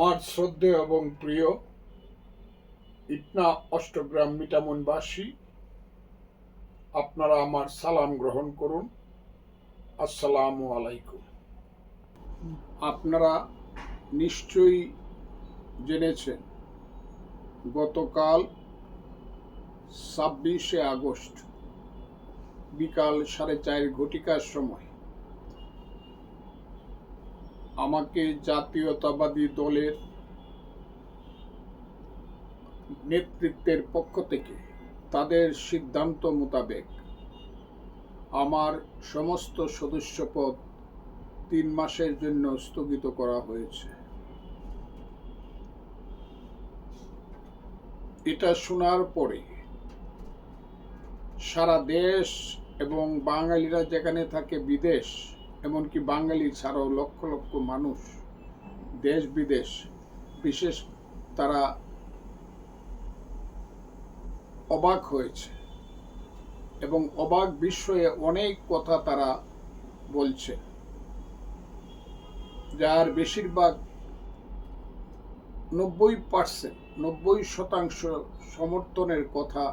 আমার শ্রদ্ধেয় এবং প্রিয় ইটনা অষ্টগ্রাম মিটামনবাসী, আপনারা আমার সালাম গ্রহণ করুন। আসসালামু আলাইকুম। আপনারা নিশ্চয়ই জেনেছেন গতকাল 26শে আগস্ট বিকাল 4:30 ঘটিকার সময় আমাকে জাতীয়তাবাদী দলের নেতৃত্বের পক্ষ থেকে তাদের সিদ্ধান্ত মোতাবেক আমার সমস্ত সদস্যপদ 3 মাসের জন্য স্থগিত করা হয়েছে। এটা শোনার পরে সারা দেশ এবং বাঙালিরা যেখানে থাকে বিদেশ, এমনকি বাঙালি ছাড়াও লক্ষ লক্ষ মানুষ দেশ বিদেশ বিশেষ তারা অবাক হয়েছে এবং অবাক বিস্ময়ে অনেক কথা তারা বলছে, যার বেশিরভাগ 90% সমর্থনের কথা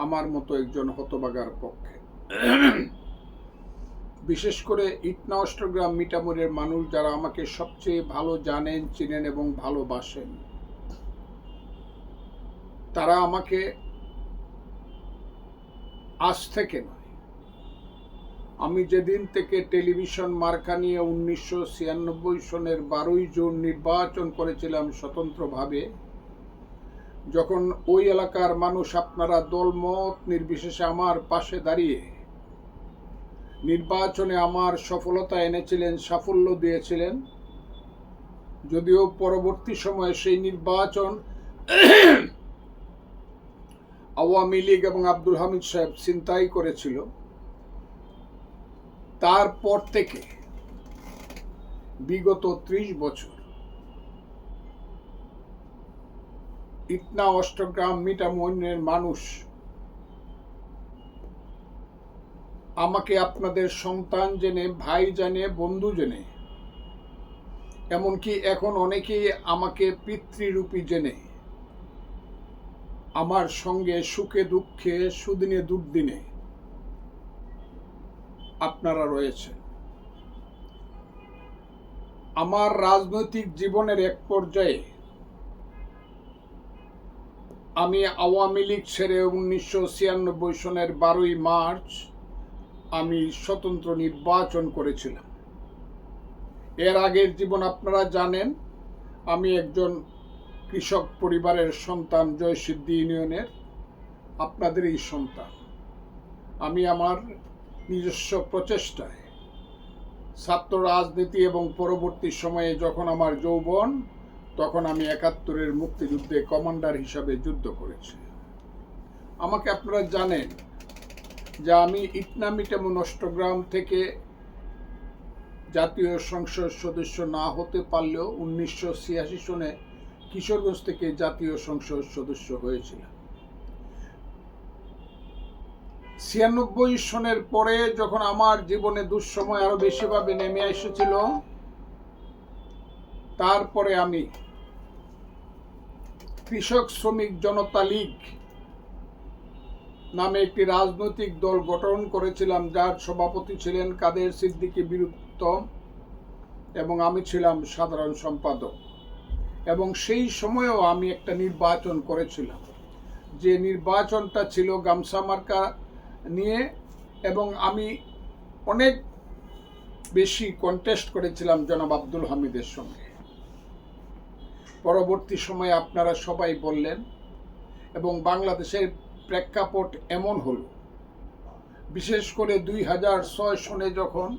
আমার মতো একজন হতভাগার পক্ষে। বিশেষ করে ইটনা অষ্টগ্রাম মিটামনের মানুষ যারা আমাকে সবচেয়ে ভালো জানেন, চিনেন এবং ভালোবাসেন, তারা আমাকে আজ থেকে নয়, আমি যেদিন থেকে টেলিভিশন মার্কা নিয়ে 1996 সনের 12ই জুন নির্বাচন করেছিলাম স্বতন্ত্রভাবে, যখন ওই এলাকার মানুষ আপনারা দলমত নির্বিশেষে আমার পাশে দাঁড়িয়ে নির্বাচনে আমার সফলতা এনেছিলেন, সাফল্য দিয়েছিলেন, যদিও পরবর্তী সময়ে সেই নির্বাচন আওয়ামী লীগ এবং আব্দুল হামিদ সাহেব ছিনতাই করেছিল, তারপর থেকে বিগত 30 বছর ইটনা অষ্টগ্রাম মিটামনের মানুষ আমাকে আপনাদের সন্তান জেনে, ভাই জেনে, বন্ধু জেনে, এমনকি এখন অনেকেই আমাকে পিতৃরূপী জেনে আমার সঙ্গে সুখে দুঃখে, সুদিনে দুর্দিনে আপনারা রয়েছেন। আমার রাজনৈতিক জীবনের এক পর্যায়ে আমি আওয়ামী লীগ ছেড়ে 1996 সনের 12ই মার্চ আমি স্বতন্ত্র নির্বাচন করেছিলাম। এর আগের জীবন আপনারা জানেন, আমি একজন কৃষক পরিবারের সন্তান, জয়সিদ্ধি ইউনিয়নের আপনাদেরই সন্তান। আমি আমার নিজস্ব প্রচেষ্টায় ছাত্র রাজনীতি এবং পরবর্তী সময়ে যখন আমার যৌবন, তখন আমি 71-এর মুক্তিযুদ্ধে কমান্ডার হিসাবে যুদ্ধ করেছি। আমাকে আপনারা জানেন যে আমি ইটনা মিটামন অষ্টগ্রাম থেকে জাতীয় সংসদ সদস্য না হতে পারলেও 1986 সনে কিশোরগঞ্জ থেকে জাতীয় সংসদ সদস্য হয়েছিলাম। 96 সনের পরে যখন আমার জীবনে দুঃসময় আরো বেশিভাবে নেমে এসেছিল, তারপরে আমি কৃষক শ্রমিক জনতা লীগ নামে একটি রাজনৈতিক দল গঠন করেছিলাম, যার সভাপতি ছিলেন কাদের সিদ্দিকী বীরুত্তম এবং আমি ছিলাম সাধারণ সম্পাদক। এবং সেই সময়েও আমি একটা নির্বাচন করেছিলাম, যে নির্বাচনটা ছিল গামছা মার্কা নিয়ে, এবং আমি অনেক বেশি কন্টেস্ট করেছিলাম জনাব আব্দুল হামিদের সঙ্গে। পরবর্তী সময়ে আপনারা সবাই বললেন এবং বাংলাদেশের প্রেক্ষাপট এমন হলো, বিশেষ করে 2006 সনে যখন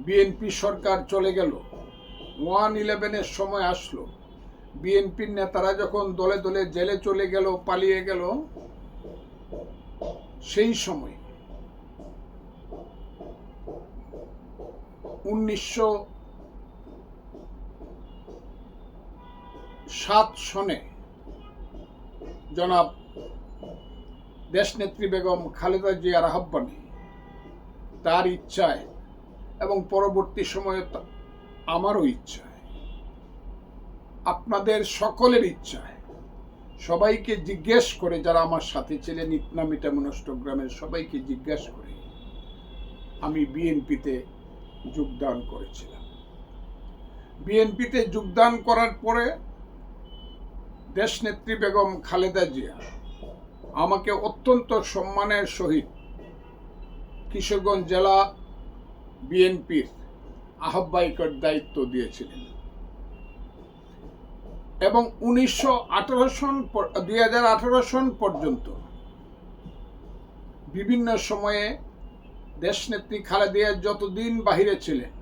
বিএনপি সরকার চলে গেল, 1/11-এর সময় আসলো, বিএনপির নেতারা যখন দলে দলে জেলে চলে গেল, পালিয়ে গেল, সেই সময় 1907 সনে জনাব দেশনেত্রী বেগম খালেদা জিয়ার আহ্বানে, তার ইচ্ছায় এবং পরবর্তী সময়ে আমারও ইচ্ছায় আপনাদের সকলের ইচ্ছায় সবাইকে জিজ্ঞেস করে, যারা আমার সাথে ছিলেন ইটনামিটা মনষ্টগ্রামের সবাইকে জিজ্ঞেস করে আমি বিএনপিতে যোগদান করেছিলাম। বিএনপিতে যোগদান করার পরে দেশনেত্রী বেগম খালেদা জিয়া আমাকে অত্যন্ত সম্মানের সহিত কিশোরগঞ্জ জেলা বিএনপির আহ্বায়কের দায়িত্ব দিয়েছিলেন এবং 2018 সন পর্যন্ত বিভিন্ন সময়ে দেশনেত্রী খালেদা যতদিন বাহিরে ছিলেন,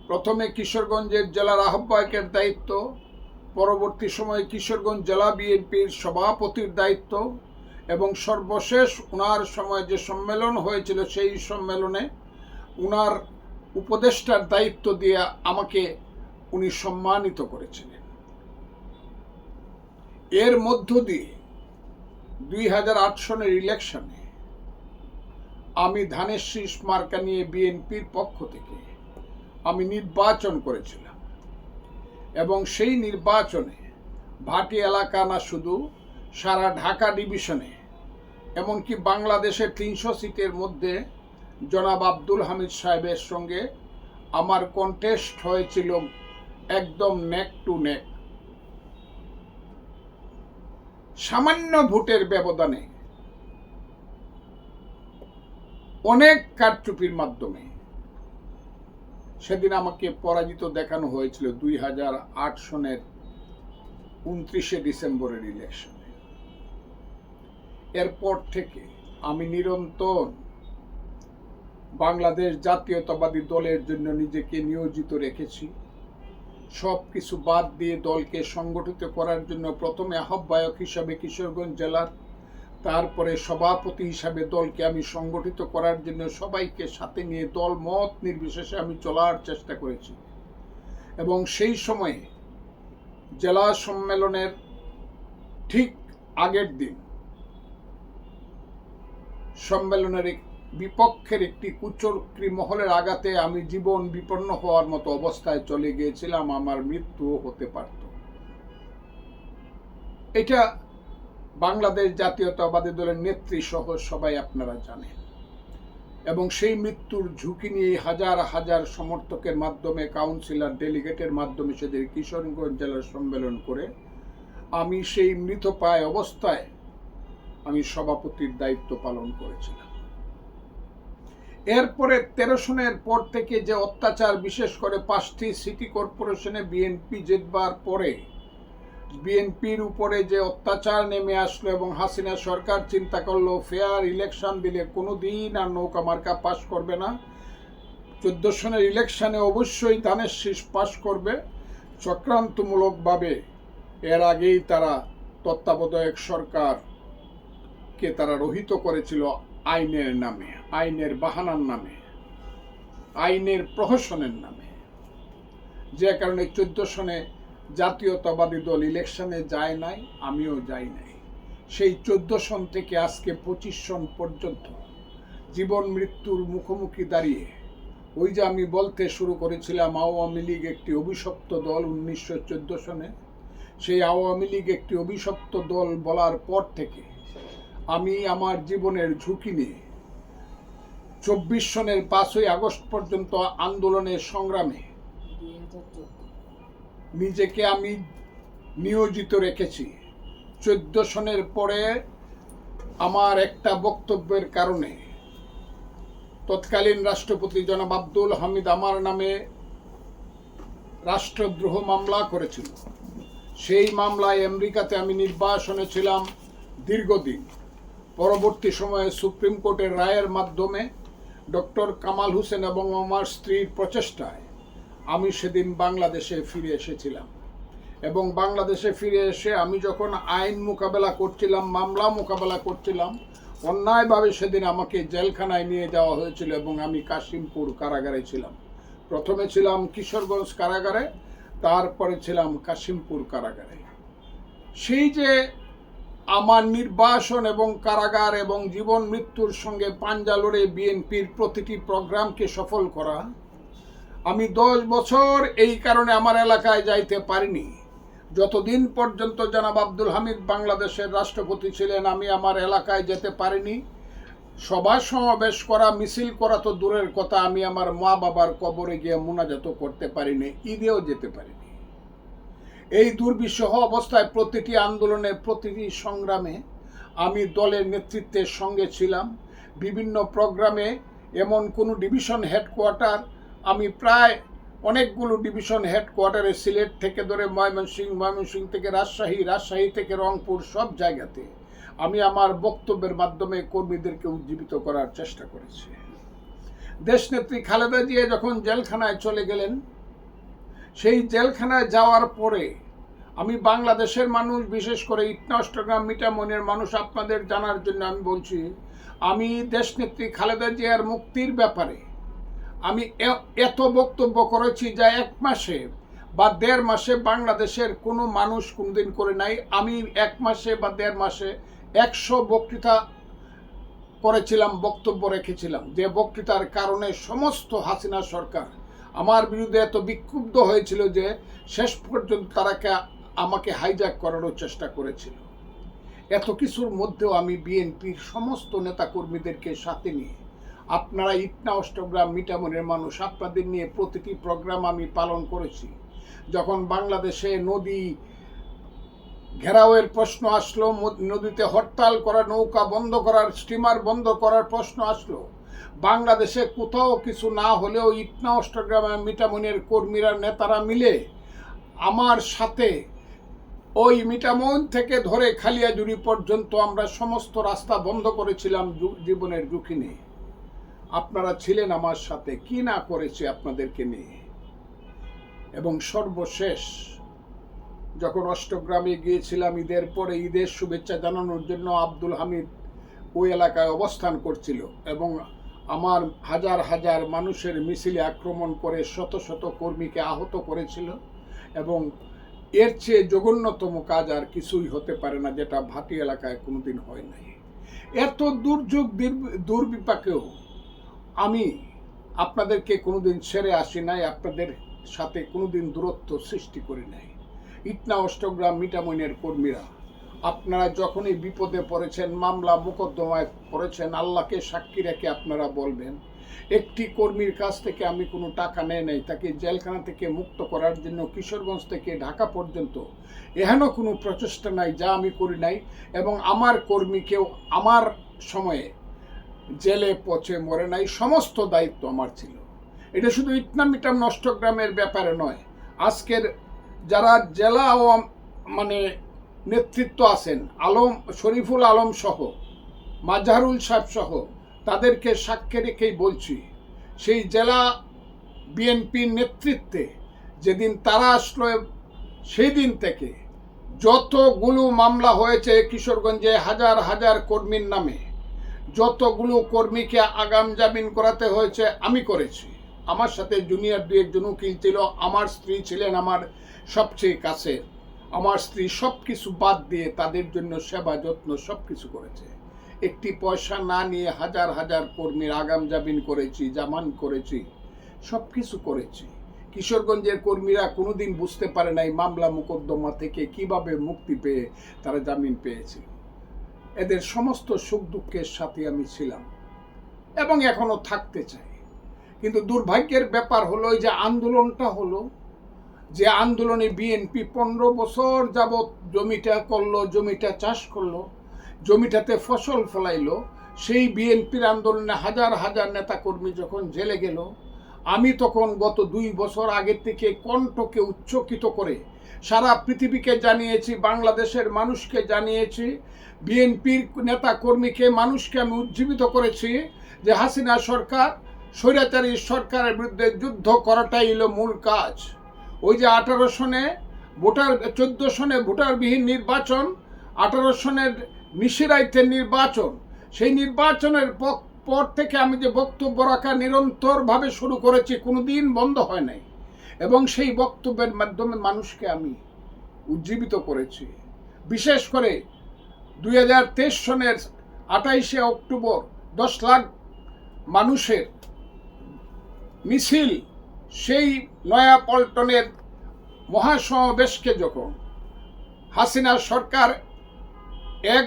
প্রথমে কিশোরগঞ্জের জেলার আহ্বায়কের দায়িত্ব, পরবর্তী সময়ে কিশোরগঞ্জ জেলা বিএনপির সভাপতির দায়িত্ব এবং সর্বশেষ উনার সময় যে সম্মেলন হয়েছিল সেই সম্মেলনে উনার উপদেষ্টার দায়িত্ব দিয়ে আমাকে উনি সম্মানিত করেছিলেন। এর মধ্য দিয়ে 2008 সনের ইলেকশনে আমি ধানের শীষ মার্কা নিয়ে বিএনপির পক্ষ থেকে আমি নির্বাচন করেছিলাম এবং সেই নির্বাচনে ভাটি এলাকা না শুধু সারা ঢাকা ডিভিশনে, এমনকি বাংলাদেশের 300 সিটের মধ্যে জনাব আব্দুল হামিদ সাহেবের সঙ্গে আমার কন্টেস্ট হয়েছিল একদম নেক টু নেক। সামান্য ভোটের ব্যবধানে অনেক কারচুপির মাধ্যমে সেদিন আমাকে পরাজিত দেখানো হয়েছিল 2008 সনের 29শে ডিসেম্বরের ইলেকশনে। এরপর থেকে আমি নিরন্তর বাংলাদেশ জাতীয়তাবাদী দলের জন্য নিজেকে নিয়োজিত রেখেছি। সব কিছু বাদ দিয়ে দলকে সংগঠিত করার জন্য প্রথমে আহ্বায়ক হিসাবে কিশোরগঞ্জ জেলার, তারপরে সভাপতি হিসাবে দলকে আমি সংগঠিত করার জন্য সবাইকে সাথে নিয়ে দল মত নির্বিশেষে আমি চলার চেষ্টা করেছি এবং সেই সময়ে জেলা সম্মেলনের ঠিক আগের দিন সম্মেলনের বিপক্ষের একটি কুচক্রী মহলের আঘাতে আমি জীবন বিপন্ন হওয়ার মতো অবস্থায় চলে গিয়েছিলাম, আমার মৃত্যুও হতে পারত। এটা বাংলাদেশ জাতীয়তাবাদী দলের নেত্রী সহ সবাই আপনারা জানেন এবং সেই মৃত্যুর ঝুঁকি নিয়ে হাজার হাজার সমর্থকের মাধ্যমে, কাউন্সিলর, ডেলিগেটের মাধ্যমে সেদের কিশোরগঞ্জ জেলার সম্মেলন করে আমি সেই মৃতপ্রায় অবস্থায় আমি সভাপতির দায়িত্ব পালন করেছিলাম। এরপরে 13 সনের পর থেকে যে অত্যাচার, বিশেষ করে 5টি সিটি কর্পোরেশনে বিএনপি জেতবার পরে বিএনপির উপরে যে অত্যাচার নেমে আসলো এবং হাসিনা সরকার চিন্তা করলো ফেয়ার ইলেকশন দিলে কোনোদিন আর নৌকা মার্কা পাস করবে না, 14 সনের ইলেকশনে অবশ্যই ধানের শীষ পাস করবে। চক্রান্তমূলকভাবে এর আগেই তারা তত্ত্বাবধায়ক সরকারকে তারা রহিত করেছিল আইনের নামে, আইনের বাহানার নামে, আইনের প্রহসনের নামে, যে কারণে 14 সনে জাতীয়তাবাদী দল ইলেকশনে যায় নাই, আমিও যাই নাই। সেই 14 সন থেকে আজকে 25 সন পর্যন্ত জীবন মৃত্যুর মুখোমুখি দাঁড়িয়ে, ওই যে আমি বলতে শুরু করেছিলাম আওয়ামী লীগ একটি অভিশপ্ত দল 1914 সনে, সেই আওয়ামী লীগ একটি অভিশপ্ত দল বলার পর থেকে আমি আমার জীবনের ঝুঁকি নিয়ে 24 সনের 5ই আগস্ট পর্যন্ত আন্দোলনের সংগ্রামে নিজেকে আমি নিয়োজিত রেখেছি। 14 সনের পরে আমার একটা বক্তব্যের কারণে তৎকালীন রাষ্ট্রপতি জনাব আব্দুল হামিদ আমার নামে রাষ্ট্রদ্রোহ মামলা করেছিল। সেই মামলায় আমেরিকাতে আমি নির্বাসনে ছিলাম দীর্ঘদিন। পরবর্তী সময়ে সুপ্রিম কোর্টের রায়ের মাধ্যমে ডক্টর কামাল হোসেন এবং আমার স্ত্রীর প্রচেষ্টায় আমি সেদিন বাংলাদেশে ফিরে এসেছিলাম এবং বাংলাদেশে ফিরে এসে আমি যখন আইন মোকাবেলা করছিলাম, মামলা মোকাবেলা করছিলাম, অন্যায়ভাবে সেদিন আমাকে জেলখানায় নিয়ে যাওয়া হয়েছিল এবং আমি কাশিমপুর কারাগারে ছিলাম। প্রথমে ছিলাম কিশোরগঞ্জ কারাগারে, তারপরে ছিলাম কাশিমপুর কারাগারে। সেই যে আমার নির্বাসন এবং কারাগার এবং জীবন মৃত্যুর সঙ্গে পাঞ্জা লড়ে বিএনপির প্রতিটি প্রোগ্রামকে সফল করা, আমি 10 বছর এই কারণে আমার এলাকায় যাইতে পারিনি। যতদিন পর্যন্ত জনাব আব্দুল হামিদ বাংলাদেশের রাষ্ট্রপতি ছিলেন আমি আমার এলাকায় যেতে পারিনি। সভা সমাবেশ করা, মিছিল করা তো দূরের কথা, আমি আমার মা বাবার কবরে গিয়ে মোনাজাত করতে পারিনি, ঈদেও যেতে পারিনি। এই দুর্বিষহ অবস্থায় প্রতিটি আন্দোলনে, প্রতিটি সংগ্রামে আমি দলের নেতৃত্বের সঙ্গে ছিলাম। বিভিন্ন প্রোগ্রামে এমন কোনো ডিভিশন হেডকোয়ার্টার, আমি প্রায় অনেকগুলো ডিভিশন হেডকোয়ার্টারে, সিলেট থেকে ধরে ময়মনসিংহ থেকে রাজশাহী থেকে রংপুর, সব জায়গাতে আমি আমার বক্তব্যের মাধ্যমে কর্মীদেরকে উজ্জীবিত করার চেষ্টা করেছি। দেশনেত্রী খালেদা জিয়া যখন জেলখানায় চলে গেলেন, সেই জেলখানায় যাওয়ার পরে আমি বাংলাদেশের মানুষ, বিশেষ করে ইটনা অষ্টগ্রাম মিঠামইনের মানুষ, আপনাদের জানার জন্য আমি বলছি, আমি দেশনেত্রী খালেদা জিয়ার মুক্তির ব্যাপারে আমি এত বক্তব্য করেছি যা 1 মাসে বা 1.5 মাসে বাংলাদেশের কোনো মানুষ কোনোদিন করে নাই। আমি 1 মাসে বা 1.5 মাসে 100 বক্তৃতা করেছিলাম, বক্তব্য রেখেছিলাম, যে বক্তৃতার কারণে সমস্ত হাসিনা সরকার আমার বিরুদ্ধে এত বিক্ষুব্ধ হয়েছিল যে শেষ পর্যন্ত তারা আমাকে হাইজ্যাক করারও চেষ্টা করেছিল। এত কিছুর মধ্যেও আমি বিএনপির সমস্ত নেতাকর্মীদেরকে সাথে নিয়ে, আপনারা ইটনা অষ্টগ্রাম মিঠামইনের মানুষ, আপনাদের নিয়ে প্রতিটি প্রোগ্রাম আমি পালন করেছি। যখন বাংলাদেশে নদী ঘেরাওয়ের প্রশ্ন আসলো, নদীতে হরতাল করা, নৌকা বন্ধ করার, স্টিমার বন্ধ করার প্রশ্ন আসলো, বাংলাদেশে কোথাও কিছু না হলেও ইটনা অষ্টগ্রাম মিঠামইনের কর্মীরা, নেতারা মিলে আমার সাথে ওই মিঠামইন থেকে ধরে খালিয়াজুড়ি পর্যন্ত আমরা সমস্ত রাস্তা বন্ধ করেছিলাম জীবনের ঝুঁকি নিয়ে। আপনারা ছিলেন আমার সাথে, কি না করেছি আপনাদেরকে নিয়ে। এবং সর্বশেষ যখন অষ্টগ্রামে গিয়েছিলাম ঈদের পরে, ঈদের শুভেচ্ছা জানানোর জন্য আব্দুল হামিদ ওই এলাকায় অবস্থান করছিল এবং আমার হাজার হাজার মানুষের মিছিলে আক্রমণ করে শত শত কর্মীকে আহত করেছিল। এবং এর চেয়ে জঘন্যতম কাজ আর কিছুই হতে পারে না, যেটা ভাটি এলাকায় কোনোদিন হয় নাই। এত দুর্যোগ দুর্বিপাকেও আমি আপনাদেরকে কোনোদিন ছেড়ে আসি নাই, আপনাদের সাথে কোনোদিন দূরত্ব সৃষ্টি করি নাই। ইটনা অষ্টগ্রাম মিঠামইনের কর্মীরা, আপনারা যখনই বিপদে পড়েছেন, মামলা মোকদ্দমায় পড়েছেন, আল্লাহকে সাক্ষী রেখে আপনারা বলবেন, একটি কর্মীর কাছ থেকে আমি কোনো টাকা নেই নাই। তাকে জেলখানা থেকে মুক্ত করার জন্য কিশোরগঞ্জ থেকে ঢাকা পর্যন্ত এহেন কোনো প্রচেষ্টা নাই যা আমি করি নাই। এবং আমার কর্মীকেও আমার সময়ে জেলে পচে মরে নাই, সমস্ত দায়িত্ব আমার ছিল। এটা শুধু ইটনা মিঠাম অষ্টগ্রামের ব্যাপারে নয়, আজকের যারা জেলা নেতৃত্ব আছেন, শরীফুল আলম সহ, মাজহারুল সাহেব সহ, তাদেরকে সাক্ষী রেখেই বলছি, সেই জেলা বিএনপির নেতৃত্বে যেদিন তারা আসলো, সেই দিন থেকে যতগুলো মামলা হয়েছে কিশোরগঞ্জে হাজার হাজার কর্মীর নামে, যতগুলো কর্মীকে আগাম জামিন করাতে হয়েছে আমি করেছি। আমার সাথে জুনিয়র 2-1 উকিল ছিল, আমার স্ত্রী ছিলেন আমার সবচেয়ে কাছে। আমার স্ত্রী সব কিছু বাদ দিয়ে তাদের জন্য সেবা যত্ন সব কিছু করেছে। একটি পয়সা না নিয়ে হাজার হাজার কর্মীর আগাম জামিন করেছি, জামান করেছি, সব কিছু করেছি। কিশোরগঞ্জের কর্মীরা কোনোদিন বুঝতে পারে নাই মামলা মোকদ্দমা থেকে কিভাবে মুক্তি পেয়ে তারা জামিন পেয়েছিল। এদের সমস্ত সুখ দুঃখের সাথে আমি ছিলাম এবং এখনো থাকতে চাই। কিন্তু দুর্ভাগ্যের ব্যাপার হলো যে আন্দোলনটা হলো, যে আন্দোলনে বিএনপি 15 বছর যাবৎ জমিটা করলো, জমিটা চাষ করলো, জমিটাতে ফসল ফলাইলো, সেই বিএনপির আন্দোলনে হাজার হাজার নেতাকর্মী যখন জেলে গেল, আমি তখন গত 2 বছর আগের থেকে কণ্ঠকে উচ্চকিত করে সারা পৃথিবীকে জানিয়েছি, বাংলাদেশের মানুষকে জানিয়েছি, বিএনপির নেতাকর্মীকে, মানুষকে আমি উজ্জীবিত করেছি যে হাসিনা সরকার, স্বৈরাচারী সরকারের বিরুদ্ধে যুদ্ধ করাটাই হলো মূল কাজ। ওই যে 18 সনে ভোটার, 14 সনে ভোটারবিহীন নির্বাচন, 18 সনের নিশিরাইতের নির্বাচন, সেই নির্বাচনের পর থেকে আমি যে বক্তব্য রাখা নিরন্তরভাবে শুরু করেছি, কোনোদিন বন্ধ হয় নাই। এবং সেই বক্তব্যের মাধ্যমে মানুষকে আমি উজ্জীবিত করেছি। বিশেষ করে 2023 সনের 28শে অক্টোবর 10 লাখ মানুষের মিছিল, সেই নয়াপল্টনের মহাসমাবেশকে যখন হাসিনা সরকার 1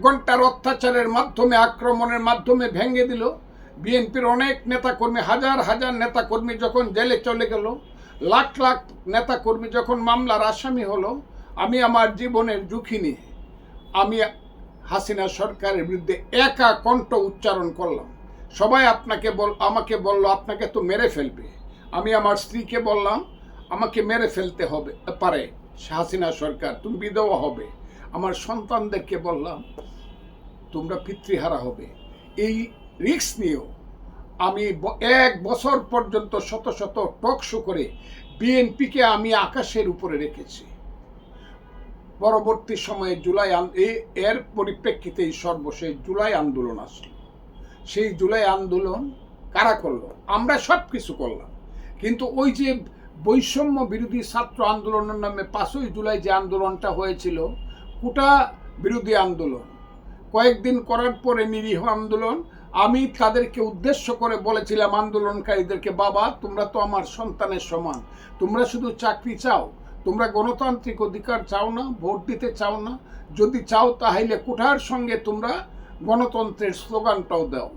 ঘন্টার অত্যাচারের মাধ্যমে, আক্রমণের মাধ্যমে ভেঙে দিল, বিএনপির অনেক নেতাকর্মী, হাজার হাজার নেতাকর্মী যখন জেলে চলে গেল, লাখ লাখ নেতাকর্মী যখন মামলার আসামি হলো, আমি আমার জীবনের ঝুঁকি নিয়ে আমি হাসিনা সরকারের বিরুদ্ধে একা কণ্ঠ উচ্চারণ করলাম। সবাই আমাকে বলল আপনাকে তো মেরে ফেলবে। আমি আমার স্ত্রীকে বললাম আমাকে মেরে ফেলতে হবে পারে হাসিনা সরকার, তুমি বিধবা হবে। আমার সন্তানদেরকে বললাম তোমরা পিতৃহারা হবে। এই রিস্ক নিয়েও আমি 1 বছর পর্যন্ত শত শত টক শো করে বিএনপিকে আমি আকাশের উপরে রেখেছি। পরবর্তী সময়ে এর পরিপ্রেক্ষিতেই সর্বশেষ জুলাই আন্দোলন আসলো। সেই জুলাই আন্দোলন কারা করলো? আমরা সব কিছু করলাম, কিন্তু ওই যে বৈষম্য বিরোধী ছাত্র আন্দোলনের নামে 5ই জুলাই যে আন্দোলনটা হয়েছিল, কোটা বিরোধী আন্দোলন, কয়েকদিন করার পরে নিরীহ আন্দোলন, আমি তাদেরকে উদ্দেশ্য করে বলেছিলাম আন্দোলনকারীদেরকে, বাবা তোমরা তো আমার সন্তানের সমান, তোমরা শুধু চাকরি চাও, তোমরা গণতান্ত্রিক অধিকার চাও না, ভোট দিতে চাও না, যদি চাও তাহলে কোঠার সঙ্গে তোমরা গণতন্ত্রের স্লোগানটাও দাও।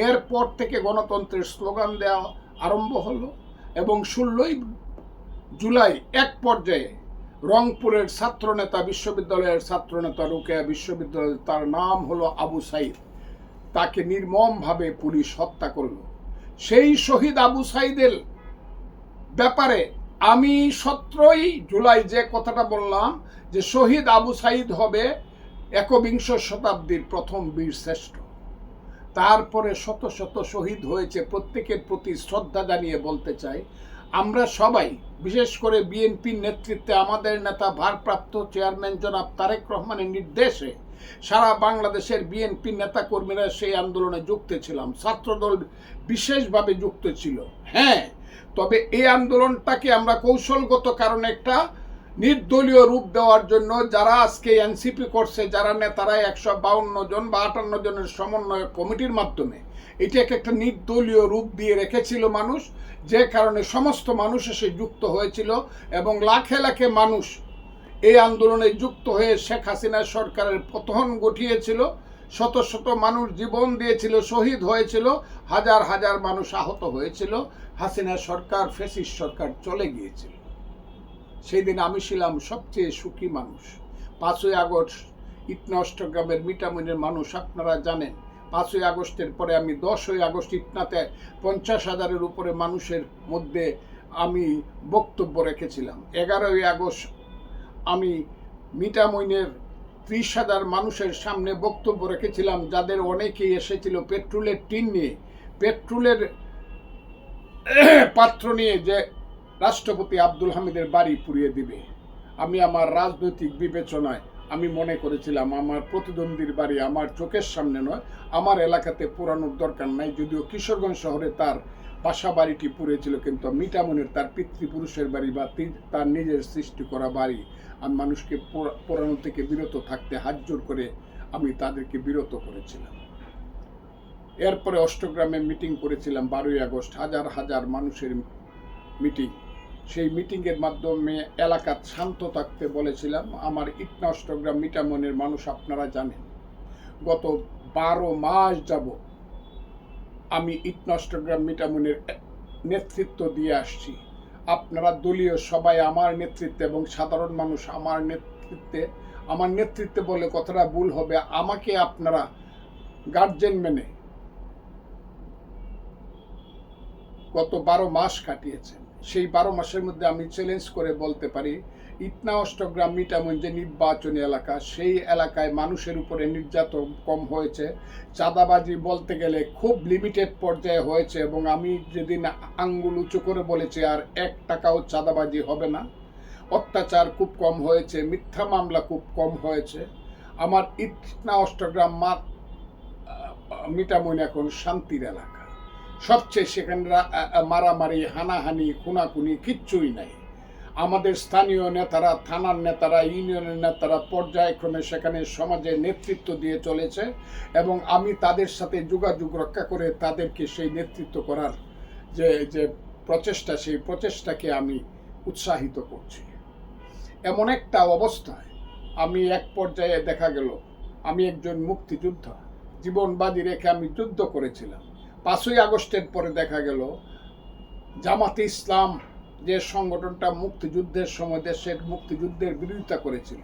এরপর থেকে গণতন্ত্রের স্লোগান দেওয়া আরম্ভ হলো এবং 16ই জুলাই এক পর্যায়ে রংপুরের ছাত্রনেতা, বিশ্ববিদ্যালয়ের ছাত্রনেতা, রোকেয়া বিশ্ববিদ্যালয়, তার নাম হলো আবু সাইদ, তাকে নির্মমভাবে পুলিশ হত্যা করলো। সেই শহীদ আবু সাইদের ব্যাপারে আমি 17ই জুলাই যে কথাটা বললাম যে শহীদ আবু সাইদ হবে 21শ শতাব্দীর প্রথম বীর শ্রেষ্ঠ। তারপরে শত শত শহীদ হয়েছে, প্রত্যেকের প্রতি শ্রদ্ধা জানিয়ে বলতে চাই আমরা সবাই, বিশেষ করে বিএনপির নেতৃত্বে আমাদের নেতা ভারপ্রাপ্ত চেয়ারম্যান জনাব তারেক রহমানের নির্দেশে সারা বাংলাদেশের বিএনপি নেতাকর্মীরা সেই আন্দোলনে যুক্ত ছিলাম, ছাত্রদল বিশেষভাবে যুক্ত ছিল। হ্যাঁ, তবে এই আন্দোলনটাকে আমরা কৌশলগত কারণে একটা নির্দলীয় রূপ দেওয়ার জন্য যারা আজকে এনসিপি করছে, যারা নেতারা 152 জন বা 58 জনের সমন্বয় কমিটির মাধ্যমে এটাকে একটা নির্দলীয় রূপ দিয়ে রেখেছিল মানুষ, যে কারণে সমস্ত মানুষ এসে যুক্ত হয়েছিল এবং লাখে লাখে মানুষ এই আন্দোলনে যুক্ত হয়ে শেখ হাসিনা সরকারের পতন ঘটিয়েছিল। শত শত মানুষ জীবন দিয়েছিল, শহীদ হয়েছিল, হাজার হাজার মানুষ আহত হয়েছিল। হাসিনা সরকার, ফ্যাসিস্ট সরকার চলে গিয়েছিল। সেই দিন আমি ছিলাম সবচেয়ে সুখী মানুষ। 5ই আগস্ট ইটনা অষ্টগ্রামের মিঠামইনের মানুষ আপনারা জানেন, 5ই আগস্টের পরে আমি 10ই আগস্ট ইটনাতে 50,000-এর উপরে মানুষের মধ্যে আমি বক্তব্য রেখেছিলাম। 11ই আগস্ট আমি মিঠামইনের 30,000 মানুষের সামনে বক্তব্য রেখেছিলাম, যাদের অনেকেই এসেছিল পেট্রোলের টিন নিয়ে, পেট্রোলের পাত্র নিয়ে, যে রাষ্ট্রপতি আব্দুল হামিদের বাড়ি পুড়িয়ে দিবে। আমি আমার রাজনৈতিক বিবেচনায় আমি মনে করেছিলাম আমার প্রতিদ্বন্দ্বীর বাড়ি আমার চোখের সামনে নয়, আমার এলাকাতে পোড়ানোর দরকার নাই। যদিও কিশোরগঞ্জ শহরে তার বাসা বাড়িটি পুড়েছিল, কিন্তু মিঠামইনের তার পিতৃপুরুষের বাড়ি বা তার নিজের সৃষ্টি করা বাড়ি আমি মানুষকে পোড়ানো থেকে বিরত থাকতে হাত জোর করে আমি তাদেরকে বিরত করেছিলাম। এরপরে অষ্টগ্রামে মিটিং করেছিলাম 12ই আগস্ট, হাজার হাজার মানুষের মিটিং। সেই মিটিংয়ের মাধ্যমে এলাকা শান্ত থাকতে বলেছিলাম। আমার ইটনা অষ্টগ্রাম মিঠামইনের মানুষ আপনারা জানেন, গত 12 মাস যাব আমি ইটনা অষ্টগ্রাম মিঠামইনের নেতৃত্ব দিয়ে আসছি। আপনারা দলীয় সবাই আমার নেতৃত্বে এবং সাধারণ মানুষ আমার নেতৃত্বে বলে কথাটা ভুল হবে, আমাকে আপনারা গার্জেন মেনে গত 12 মাস কাটিয়েছেন। সেই 12 মাসের মধ্যে আমি চ্যালেঞ্জ করে বলতে পারি ইটনা অষ্টগ্রাম মিঠামইন যে নির্বাচনী এলাকা, সেই এলাকায় মানুষের উপরে নির্যাতন কম হয়েছে, চাঁদাবাজি বলতে গেলে খুব লিমিটেড পর্যায়ে হয়েছে এবং আমি যেদিন আঙ্গুল উঁচু করে বলেছি আর 1 টাকাও চাঁদাবাজি হবে না, অত্যাচার খুব কম হয়েছে, মিথ্যা মামলা খুব কম হয়েছে। আমার ইটনা অষ্টগ্রাম মিঠামইন এখন শান্তির এলাকা। সবচেয়ে সেখানে মারামারি, হানাহানি, খুনাখুনি কিচ্ছুই নাই। আমাদের স্থানীয় নেতারা, থানার নেতারা, ইউনিয়নের নেতারা পর্যায়ক্রমে সেখানে সমাজে নেতৃত্ব দিয়ে চলেছে এবং আমি তাদের সাথে যোগাযোগ রক্ষা করে তাদেরকে সেই নেতৃত্ব করার যে প্রচেষ্টা, সেই প্রচেষ্টাকে আমি উৎসাহিত করছি। এমন একটা অবস্থায় আমি এক পর্যায়ে দেখা গেল আমি একজন মুক্তিযোদ্ধা, জীবন বাজি রেখে আমি যুদ্ধ করেছিলাম। 5ই আগস্টের পরে দেখা গেল জামাতে ইসলাম যে সংগঠনটা মুক্তিযুদ্ধের সময় দেশের মুক্তিযুদ্ধের বিরোধিতা করেছিল,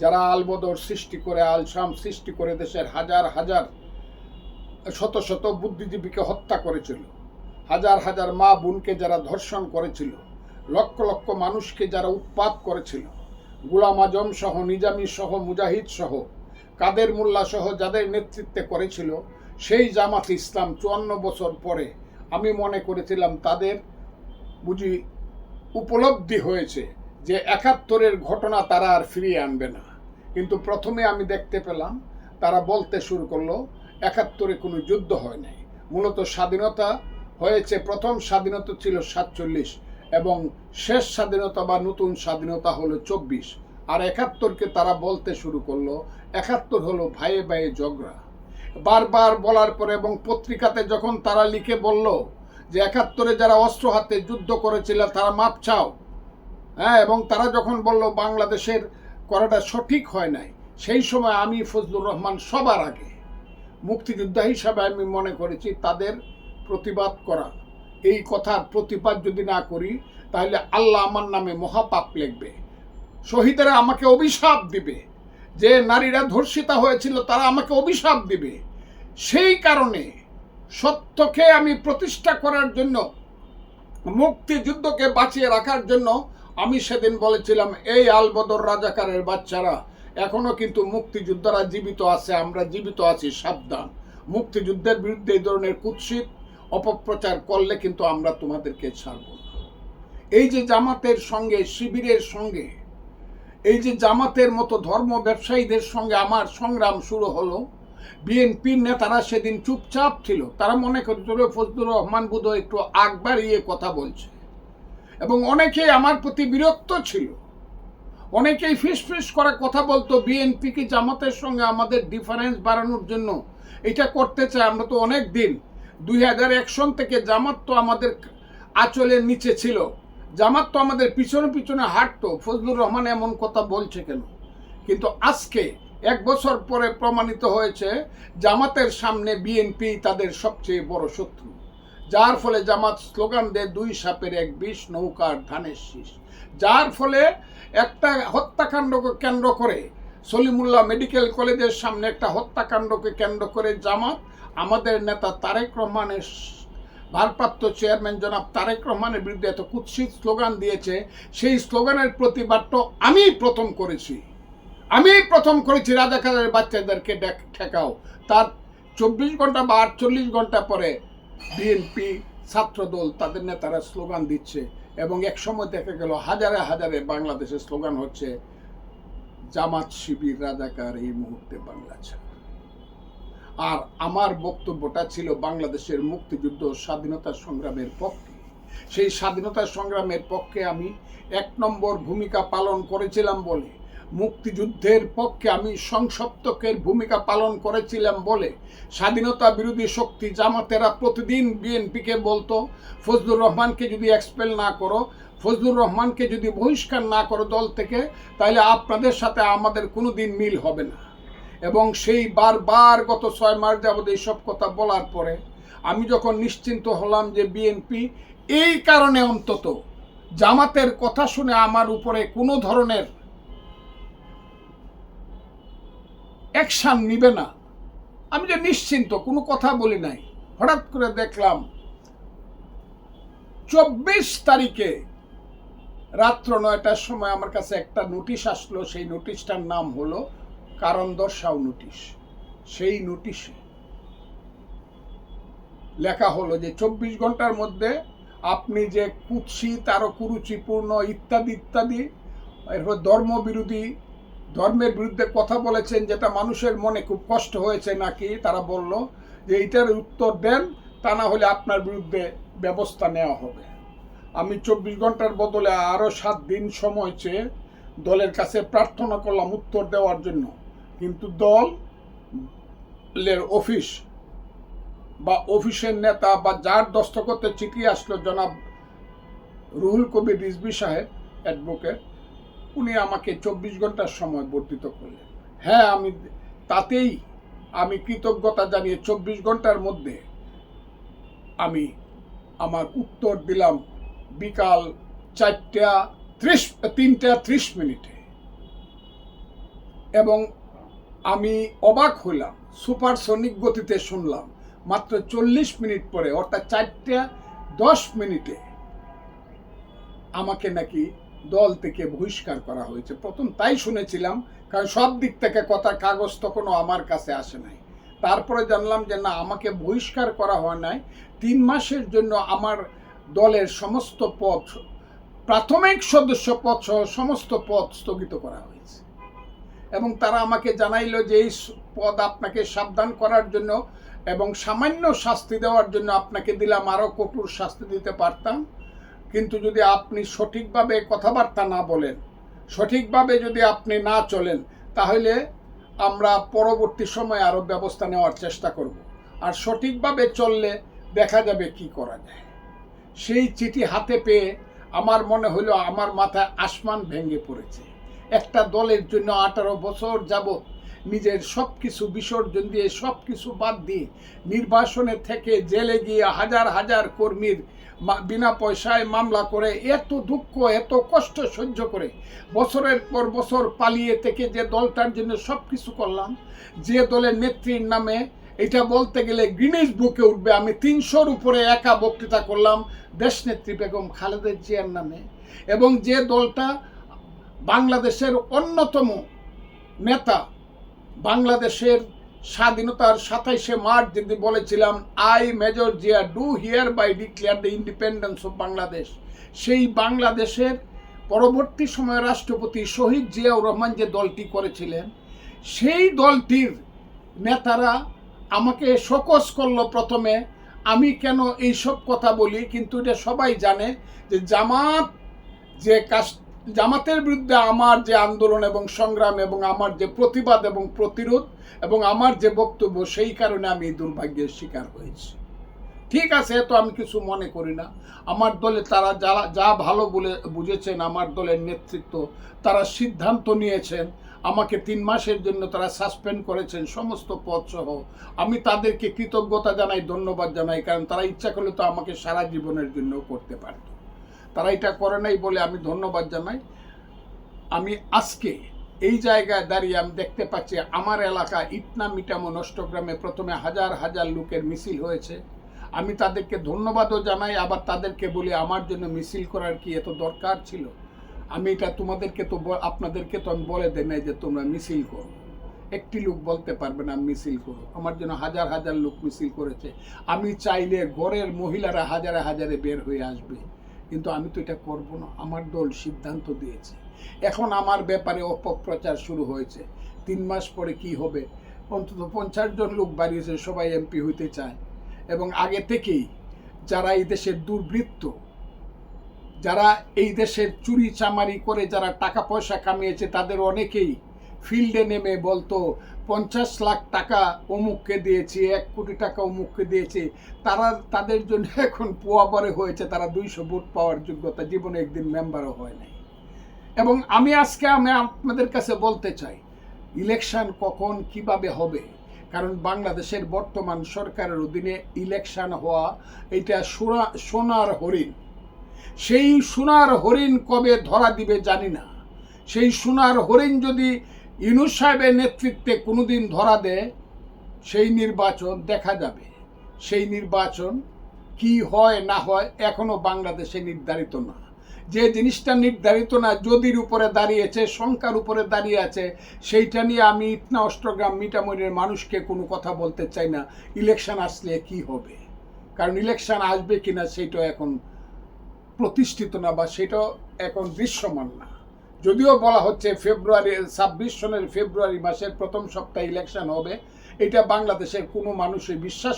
যারা আলবদর সৃষ্টি করে, আলশাম সৃষ্টি করে দেশের হাজার হাজার শত শত বুদ্ধিজীবীকে হত্যা করেছিল, হাজার হাজার মা বোনকে যারা ধর্ষণ করেছিল, লক্ষ লক্ষ মানুষকে যারা উৎপাত করেছিল, গোলাম আজম সহ, নিজামী সহ, মুজাহিদ সহ, কাদের মোল্লা সহ যাদের নেতৃত্বে করেছিল, সেই জামাত ইসলাম 54 বছর পরে আমি মনে করেছিলাম তাদের বুঝি উপলব্ধি হয়েছে যে 71-এর ঘটনা তারা আর ফিরিয়ে আনবে না। কিন্তু প্রথমে আমি দেখতে পেলাম তারা বলতে শুরু করলো 71-এ কোনো যুদ্ধ হয় নাই, মূলত স্বাধীনতা হয়েছে, প্রথম স্বাধীনতা ছিল 47 এবং শেষ স্বাধীনতা বা নতুন স্বাধীনতা হলো 24। আর 71-কে তারা বলতে শুরু করলো 71 হলো ভাইয়ে ভাইয়ে ঝগড়া। বারবার বলার পরে এবং পত্রিকাতে যখন তারা লিখে বলল যে 71-এ যারা অস্ত্র হাতে যুদ্ধ করেছিল তারা মাপ চাও, হ্যাঁ, এবং তারা যখন বলল বাংলাদেশের করাটা সঠিক হয় নাই, সেই সময় আমি ফজলুর রহমান সবার আগে মুক্তিযোদ্ধা হিসাবে আমি মনে করেছি তাদের প্রতিবাদ করা। এই কথার প্রতিবাদ যদি না করি তাহলে আল্লাহ আমার নামে মহাপাপ লিখবে, শহীদেরা আমাকে অভিশাপ দিবে, যে নারীরা ধর্ষিতা হয়েছিল তারা আমাকে অভিশাপ দিবে। সেই কারণে সত্যকে আমি প্রতিষ্ঠা করার জন্য, মুক্তিযুদ্ধকে বাঁচিয়ে রাখার জন্য আমি সেদিন বলেছিলাম এই আলবদর রাজাকারের বাচ্চারা এখনো কিন্তু মুক্তিযোদ্ধারা জীবিত আছে, আমরা জীবিত আছি, সাবধান, মুক্তিযুদ্ধের বিরুদ্ধে এই ধরনের কুৎসিত অপপ্রচার করলে কিন্তু আমরা তোমাদেরকে ছাড়ব না। এই যে জামাতের সঙ্গে, শিবিরের সঙ্গে, এই যে জামাতের মতো ধর্ম ব্যবসায়ীদের সঙ্গে আমার সংগ্রাম শুরু হলো, বিএনপির নেতারা সেদিন চুপচাপ ছিল, তারা মনে করছিল ফজলুর রহমান বোধহয় একটু আগ বাড়িয়ে কথা বলছে এবং অনেকেই আমার প্রতি বিরক্ত ছিল, অনেকেই ফিসফিস করে কথা বলতো বিএনপিকে জামাতের সঙ্গে আমাদের ডিফারেন্স বাড়ানোর জন্য এটা করতে চায়। আমরা তো অনেক দিন 2001 সন থেকে জামাত তো আমাদের আঁচলের নিচে ছিল, জামাত তো আমাদের পিছনে পিছনে হাঁটতো, ফজলুর রহমান এমন কথা বলছে কেন? কিন্তু আজকে 1 বছর পরে প্রমাণিত হয়েছে জামাতের সামনে বিএনপি তাদের সবচেয়ে বড় শত্রু, যার ফলে জামাত স্লোগান দেয় 2 সাপের 1 বিষ, নৌকার ধানের শীষ, যার ফলে একটা হত্যাকাণ্ডকে কেন্দ্র করে, সলিমুল্লাহ মেডিকেল কলেজের সামনে একটা হত্যাকাণ্ডকে কেন্দ্র করে জামাত আমাদের নেতা তারেক রহমানের, ভারপ্রাপ্ত চেয়ারম্যান জনাব তারেক রহমানের বিরুদ্ধে এত কুৎসিত স্লোগান দিয়েছে। সেই স্লোগানের প্রতিবাদ তো আমি প্রথম করেছি, রাজাকারের বাচ্চাদেরকে ঠেকাও। তার 24 ঘন্টা বা 48 ঘন্টা পরে বিএনপি ছাত্রদল তাদের নেতারা স্লোগান দিচ্ছে এবং এক সময় দেখা গেল হাজারে হাজারে বাংলাদেশে স্লোগান হচ্ছে জামাত শিবির রাজাকার এই মুহূর্তে বাংলা ছাড়। আর আমার বক্তব্যটা ছিল বাংলাদেশের মুক্তিযুদ্ধ স্বাধীনতা সংগ্রামের পক্ষে। সেই স্বাধীনতা সংগ্রামের পক্ষে আমি 1 নম্বর ভূমিকা পালন করেছিলাম বলে, মুক্তিযুদ্ধের পক্ষে আমি সংসপ্তকের ভূমিকা পালন করেছিলাম বলে স্বাধীনতা বিরোধী শক্তি জামাতেরা প্রতিদিন বিএনপিকে বলতো ফজলুর রহমানকে যদি এক্সপেল না করো, ফজলুর রহমানকে যদি বহিষ্কার না করো দল থেকে, তাহলে আপনাদের সাথে আমাদের কোনো দিন মিল হবে না। এবং সেই বারবার গত 6 মাস যাবত এইসব কথা বলার পরে আমি যখন নিশ্চিন্ত হলাম যে বিএনপি এই কারণে অন্তত জামাতের কথা শুনে আমার উপরে কোনো ধরনের অ্যাকশন নিবে না, আমি যে নিশ্চিন্ত, কোনো কথা বলি নাই। হঠাৎ করে দেখলাম 24 তারিখে রাত্র 9টার সময় আমার কাছে একটা নোটিশ আসলো। সেই নোটিশটার নাম হলো কারণ দর্শাও নোটিশ। সেই নোটিশে লেখা হলো যে 24 ঘন্টার মধ্যে আপনি যে কুৎসিত আরো কুরুচিপূর্ণ ইত্যাদি ইত্যাদি এরপর ধর্মের বিরুদ্ধে কথা বলেছেন, যেটা মানুষের মনে খুব কষ্ট হয়েছে নাকি, তারা বলল যে এইটার উত্তর দেন, তা না হলে আপনার বিরুদ্ধে ব্যবস্থা নেওয়া হবে। আমি 24 ঘন্টার বদলে আরও 7 দিন সময় চেয়ে দলের কাছে প্রার্থনা করলাম উত্তর দেওয়ার জন্য, কিন্তু দলের অফিস বা অফিসের নেতা বা যার দস্তখতে চিঠি আসলো, জনাব রুহুল কবির রিজভী সাহেব অ্যাডভোকেট, উনি আমাকে 24 ঘন্টার সময় বর্ধিত করলেন। হ্যাঁ, তাতেই আমি কৃতজ্ঞতা জানিয়ে 24 ঘন্টার মধ্যে আমি আমার উত্তর দিলাম বিকাল 3:30 এবং আমি অবাক হইলাম, সুপারসনিক গতিতে শুনলাম মাত্র 40 মিনিট পরে, অর্থাৎ 4:10 আমাকে নাকি দল থেকে বহিষ্কার করা হয়েছে। প্রথম তাই শুনেছিলাম, কারণ সব দিক থেকে কথা, কাগজ তখনও আমার কাছে আসে নাই। তারপরে জানলাম যে না, আমাকে বহিষ্কার করা হয় নাই, 3 মাসের জন্য আমার দলের সমস্ত পদ, প্রাথমিক সদস্য পদ সহ সমস্ত পদ স্থগিত করা হয়েছে। এবং তারা আমাকে জানাইল যে এই পদ আপনাকে সাবধান করার জন্য এবং সামান্য শাস্তি দেওয়ার জন্য আপনাকে দিলাম, আরও কঠোর শাস্তি দিতে পারতাম, কিন্তু যদি আপনি সঠিকভাবে কথাবার্তা না বলেন, সঠিকভাবে যদি আপনি না চলেন, তাহলে আমরা পরবর্তী সময়ে আরও ব্যবস্থা নেওয়ার চেষ্টা করব, আর সঠিকভাবে চললে দেখা যাবে কি করা যায়। সেই চিঠি হাতে পেয়ে আমার মনে হলো আমার মাথায় আসমান ভেঙে পড়েছে। একটা দলের জন্য 18 বছর যাবৎ নিজের সব কিছু বিসর্জন দিয়ে, সব কিছু বাদ দিয়ে, নির্বাসনে থেকে জেলে গিয়ে হাজার হাজার কর্মীর বিনা পয়সায় মামলা করে, এত দুঃখ এত কষ্ট সহ্য করে বছরের পর বছর পালিয়ে থেকে যে দলটার জন্য সব কিছু করলাম, যে দলের নেত্রীর নামে এটা বলতে গেলে গিনেস বুকে উঠবে, আমি 300-র উপরে একা বক্তৃতা করলাম দেশনেত্রী বেগম খালেদা জিয়ার নামে, এবং যে দলটা বাংলাদেশের অন্যতম নেতা, বাংলাদেশের স্বাধীনতার 27শে মার্চ যদি বলেছিলাম I Major Zia do hereby declare the independence of Bangladesh, সেই বাংলাদেশের পরবর্তী সময়ে রাষ্ট্রপতি শহীদ জিয়াউর রহমান যে দলটি করেছিলেন, সেই দলটির নেতারা আমাকে শোকজ করলো প্রথমে। আমি কেন এইসব কথা বলি, কিন্তু এটা সবাই জানে যে জামাতের বিরুদ্ধে আমার যে আন্দোলন এবং সংগ্রাম এবং আমার যে প্রতিবাদ এবং প্রতিরোধ এবং আমার যে বক্তব্য, সেই কারণে আমি এই দুর্ভাগ্যের শিকার হয়েছি। ঠিক আছে, তো আমি কিছু মনে করি না। আমার দলে তারা যা ভালো বলে বুঝেছেন, আমার দলের নেতৃত্ব, তারা সিদ্ধান্ত নিয়েছেন, আমাকে 3 মাসের জন্য তারা সাসপেন্ড করেছেন সমস্ত পদ সহ। আমি তাদেরকে কৃতজ্ঞতা জানাই, ধন্যবাদ জানাই, কারণ তারা ইচ্ছা করলে তো আমাকে সারা জীবনের জন্য করতে পারত। তারা এটা করে নাই বলে আমি ধন্যবাদ জানাই। আমি আজকে এই জায়গায় দাঁড়িয়ে আমি দেখতে পাচ্ছি আমার এলাকা ইটনা মিটামো নষ্টগ্রামে প্রথমে হাজার হাজার লোকের মিছিল হয়েছে। আমি তাদেরকে ধন্যবাদও জানাই, আবার তাদেরকে বলি আমার জন্য মিছিল করার কি এত দরকার ছিল? আমি এটা আপনাদেরকে তো আমি বলে দেই নাই যে তোমরা মিছিল করো। একটি লোক বলতে পারবে না মিছিল করো। আমার জন্য হাজার হাজার লোক মিছিল করেছে। আমি চাইলে ঘরের মহিলারা হাজারে হাজারে বের হয়ে আসবে, কিন্তু আমি তো এটা করব না। আমার দল সিদ্ধান্ত দিয়েছে। এখন আমার ব্যাপারে অপপ্রচার শুরু হয়েছে। 3 মাস পরে কি হবে? অন্তত 50 জন লোক বাড়িয়েছে, সবাই এমপি হইতে চায়। এবং আগে থেকেই যারা এই দেশের দুর্বৃত্ত, যারা এই দেশের চুরি চামারি করে যারা টাকা পয়সা কামিয়েছে, তাদের অনেকেই ফিল্ডে নেমে বলতো 50 লাখ টাকা অমুককে দিয়েছি, 1 কোটি টাকা অমুককে দিয়েছে। তাদের জন্য এখন পোয়াবারে হয়েছে, তারা 200 ভোট পাওয়ার যোগ্যতা, জীবনে একদিন মেম্বারও হয় নাই। এবং আমি আপনাদের কাছে বলতে চাই, ইলেকশন কখন কিভাবে হবে, কারণ বাংলাদেশের বর্তমান সরকারের অধীনে ইলেকশন হওয়া এটা সোনার হরিণ। সেই সোনার হরিণ কবে ধরা দিবে জানি না। সেই সোনার হরিণ যদি ইউনূস সাহেবের নেতৃত্বে কোনোদিন ধরা দেয়, সেই নির্বাচন দেখা যাবে। সেই নির্বাচন কি হয় না হয় এখনো বাংলাদেশে নির্ধারিত না। যে জিনিসটা নির্ধারিত না, যদির উপরে দাঁড়িয়েছে, সংখ্যার উপরে দাঁড়িয়ে আছে, সেইটা নিয়ে আমি ইটনা অষ্টগ্রাম মিটামইয়ের মানুষকে কোনো কথা বলতে চাই না। ইলেকশন আসলে কি হবে, কারণ ইলেকশন আসবে কিনা সেটাও এখন প্রতিষ্ঠিত না, বা সেটাও এখন দৃশ্যমান না। যদিও বলা হচ্ছে 26 সনের ফেব্রুয়ারি মাসের প্রথম সপ্তাহে ইলেকশন হবে, এটা বাংলাদেশের কোনো মানুষই বিশ্বাস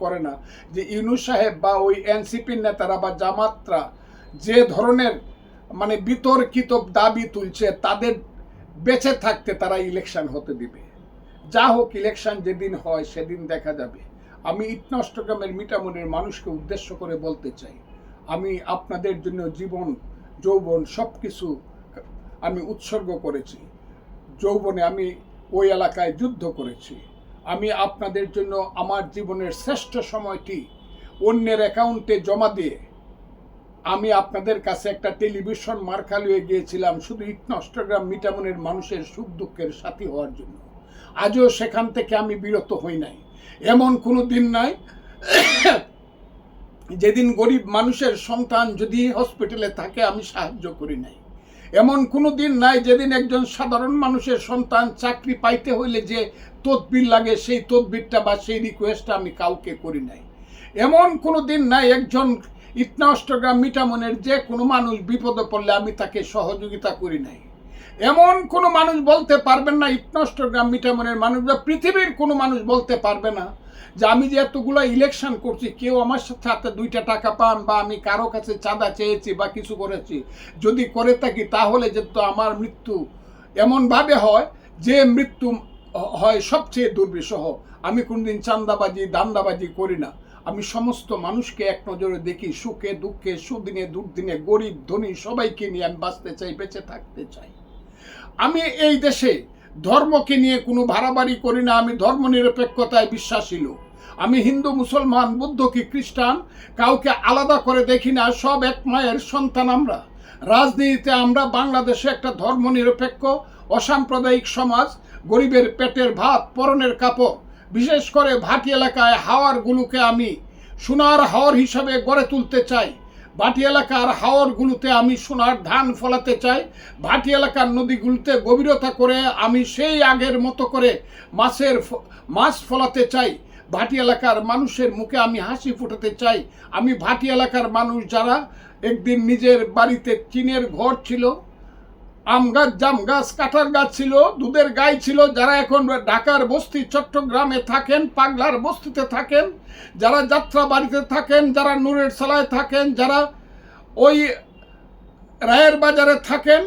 করে না যে ইউনূস সাহেব বা ওই এনসিপির নেতারা বা জামাতরা যে ধরনের মানে বিতর্কিত দাবি তুলছে, তাদের বেঁচে থাকতে তারা ইলেকশন হতে দিবে। যা হোক, ইলেকশন যেদিন হয় সেদিন দেখা যাবে। আমি ইটনা অষ্টগ্রামের মিঠামনির মানুষকে উদ্দেশ্য করে বলতে চাই, আমি আপনাদের জন্য জীবন যৌবন সব কিছু আমি উৎসর্গ করেছি। যৌবনে আমি ওই এলাকায় যুদ্ধ করেছি। আমি আপনাদের জন্য আমার জীবনের শ্রেষ্ঠ সময়টি অন্যের অ্যাকাউন্টে জমা দিয়ে আমি আপনাদের কাছে একটা টেলিভিশন মার্কা লয়ে গিয়েছিলাম শুধু ইটনা অষ্টগ্রাম মিঠামনির মানুষের সুখ দুঃখের সাথী হওয়ার জন্য। আজও সেখান থেকে আমি বিরত হই নাই। এমন কোনো দিন নাই যেদিন গরিব মানুষের সন্তান যদি হসপিটালে থাকে আমি সাহায্য করি নাই। এমন কোনো দিন নাই যেদিন একজন সাধারণ মানুষের সন্তান চাকরি পাইতে হইলে যে তদবির লাগে সেই তদবিরটা বা সেই রিকোয়েস্টটা আমি কাউকে করি নাই। এমন কোনো দিন নাই একজন ইটনা অষ্টগ্রাম মিঠামনের যে কোনো মানুষ বিপদে পড়লে আমি তাকে সহযোগিতা করি নাই। এমন কোনো মানুষ বলতে পারবেন না, ইটনা অষ্টগ্রাম মিঠামনের মানুষ বা পৃথিবীর কোনো মানুষ বলতে পারবে না যে আমি যে এতগুলো ইলেকশন করছি কেউ আমার সাথে হাতে 2টা টাকা পান বা আমি কারো কাছে চাঁদা চেয়েছি বা কিছু করেছি। যদি করে থাকি তাহলে যে তো আমার মৃত্যু এমনভাবে হয় যে মৃত্যু হয় সবচেয়ে দুর্বিষহ। আমি কোনদিন চাঁদাবাজি দান্দাবাজি করি না। আমি সমস্ত মানুষকে এক নজরে দেখি, সুখে দুঃখে সুদিনে দুর্দিনে গরিব ধনী সবাইকে নিয়ে আমি বাঁচতে চাই, বেঁচে থাকতে চাই। আমি এই দেশে ধর্মকে নিয়ে কোনো ভাড়াবাড়ি করি না। আমি ধর্মনিরপেক্ষতায় বিশ্বাসী লোক। আমি হিন্দু মুসলমান বুদ্ধ কি খ্রিস্টান কাউকে আলাদা করে দেখি না। সব এক মায়ের সন্তান আমরা। রাজনীতিতে আমরা বাংলাদেশে একটা ধর্মনিরপেক্ষ অসাম্প্রদায়িক সমাজ। গরিবের পেটের ভাত পরনের কাপড়, বিশেষ করে ভাটি এলাকায় হাওরগুলোকে আমি সোনার হাওর হিসাবে গড়ে তুলতে চাই। ভাটি এলাকার হাওরগুলোতে আমি সোনার ধান ফলাতে চাই। ভাটি এলাকার নদীগুলোতে গভীরতা করে আমি সেই আগের মতো করে মাছ ফলাতে চাই। ভাটি এলাকার মানুষের মুখে আমি হাসি ফুটাতে চাই। আমি ভাটি এলাকার মানুষ যারা একদিন নিজের বাড়িতে টিনের ঘর ছিল, আম গাছ জাম গাছ কাঁঠাল গাছ ছিল, দুধের গাই ছিল, যারা এখন ঢাকার বস্তি চট্টগ্রামে থাকেন, পাগলার বস্তিতে থাকেন, যারা যাত্রা বাড়িতে থাকেন, যারা নূরের সালায় থাকেন, যারা ওই রায়ের বাজারে থাকেন,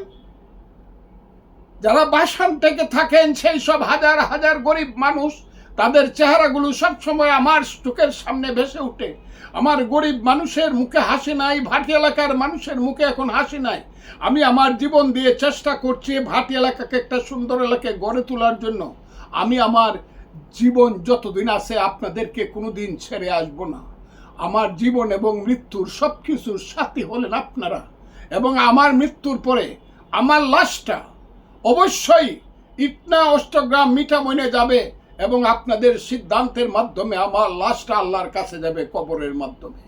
যারা বাসান থেকে থাকেন, সেই সব হাজার হাজার গরিব মানুষ, তাদের চেহারাগুলো সবসময় আমার চোখের সামনে ভেসে ওঠে। আমার গরিব মানুষের মুখে হাসি নাই, ভাটি এলাকার মানুষের মুখে এখন হাসি নাই। আমি আমার জীবন দিয়ে চেষ্টা করছি ভাটি এলাকাকে একটা সুন্দর এলাকায় গড়ে তোলার জন্য। আমি আমার জীবন যতদিন আছে আপনাদেরকে কোনোদিন ছেড়ে আসব না। আমার জীবন এবং মৃত্যুর সব কিছুর সাথী হলেন আপনারা। এবং আমার মৃত্যুর পরে আমার লাশটা অবশ্যই ইটনা অষ্টগ্রাম মিঠামইনে যাবে এবং আপনাদের সিদ্ধান্তের মাধ্যমে আমার লাশটা আল্লাহর কাছে যাবে কবরের মাধ্যমে।